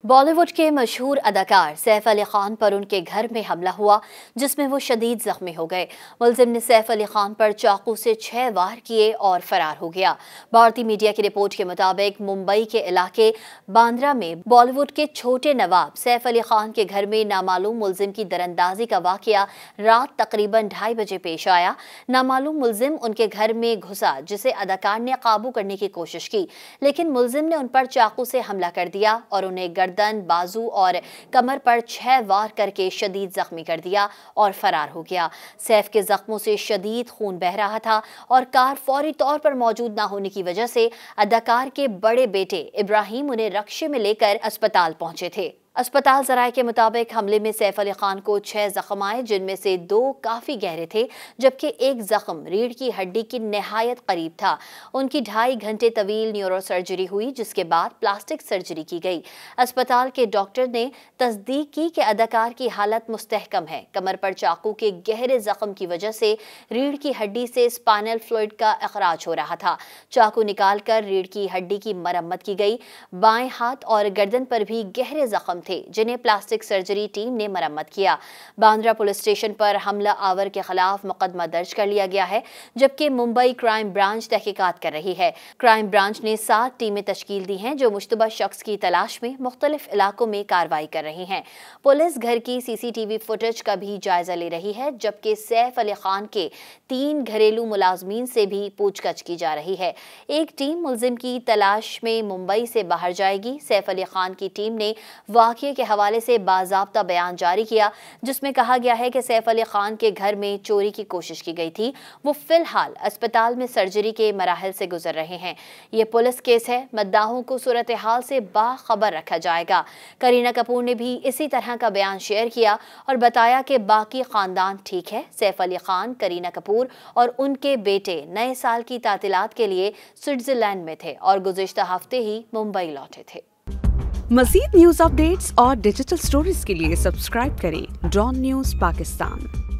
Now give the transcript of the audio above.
बॉलीवुड के मशहूर अदाकार सैफ अली खान पर उनके घर में हमला हुआ, जिसमें वो शदीद जख्मी हो गए। मुलजिम ने सैफ अली खान पर चाकू से 6 वार किए और फरार हो गया। भारतीय मीडिया की रिपोर्ट के मुताबिक मुंबई के इलाके बांद्रा में बॉलीवुड के छोटे नवाब सैफ अली खान के घर में नामालूम मुलजिम की दरअंदाजी का वाकया रात तकरीबन 2:30 बजे पेश आया। नामालूम मुलजिम उनके घर में घुसा, जिसे अदाकार ने काबू करने की कोशिश की, लेकिन मुलजिम ने उन पर चाकू से हमला कर दिया और उन्हें गर्दन, बाजू और कमर पर 6 वार करके शदीद जख्मी कर दिया और फरार हो गया। सैफ के जख्मों से शदीद खून बह रहा था और कार फौरी तौर पर मौजूद न होने की वजह से अदाकार के बड़े बेटे इब्राहिम उन्हें रक्शे में लेकर अस्पताल पहुंचे थे। अस्पताल जराये के मुताबिक हमले में सैफ अली खान को 6 जख्म आए, जिनमें से 2 काफी गहरे थे, जबकि एक जख्म रीढ़ की हड्डी की निहायत करीब था। उनकी 2.5 घंटे तवील न्यूरो सर्जरी हुई, जिसके बाद प्लास्टिक सर्जरी की गई। अस्पताल के डॉक्टर ने तस्दीक की कि अदाकार की हालत मुस्तहकम है। कमर पर चाकू के गहरे जख्म की वजह से रीढ़ की हड्डी से स्पाइनल फ्लूइड का अखराज हो रहा था। चाकू निकालकर रीढ़ की हड्डी की मरम्मत की गई। बाएं हाथ और गर्दन पर भी गहरे जख्म थे, जिन्हें प्लास्टिक सर्जरी टीम ने मरम्मत किया। बांद्रा पुलिस स्टेशन पर हमला आवर के खिलाफ मुकदमा दर्ज कर लिया गया है, जबकि मुंबई क्राइम ब्रांच तहकीकात कर रही है। क्राइम ब्रांच ने 7 टीमें तश्कील दी हैं, जो मुश्तबा शख्स की तलाश में मुख्तलिफ इलाकों में कार्रवाई कर रही हैं। पुलिस घर की CCTV फुटेज का भी जायजा ले रही है, जबकि सैफ अली खान के 3 घरेलू मुलाजमीन से भी पूछताछ की जा रही है। एक टीम मुलजिम की तलाश में मुंबई से बाहर जाएगी। सैफ अली खान की टीम ने वाक़ये के हवाले से बाज़ाब्ता बयान जारी किया, जिसमें कहा गया है कि सैफ अली खान के घर में चोरी की कोशिश की गई थी। वो फिलहाल अस्पताल में सर्जरी के मराहल से गुजर रहे हैं। ये पुलिस केस है, मद्दाहों को सूरत हाल से बाखबर रखा जाएगा। करीना कपूर ने भी इसी तरह का बयान शेयर किया और बताया कि बाकी खानदान ठीक है। सैफ अली खान, करीना कपूर और उनके बेटे नए साल की तातीलात के लिए स्विट्जरलैंड में थे और गुज़िश्ता हफ्ते ही मुंबई लौटे थे। मज़ीद न्यूज़ अपडेट्स और डिजिटल स्टोरीज के लिए सब्सक्राइब करें डॉन न्यूज़ पाकिस्तान।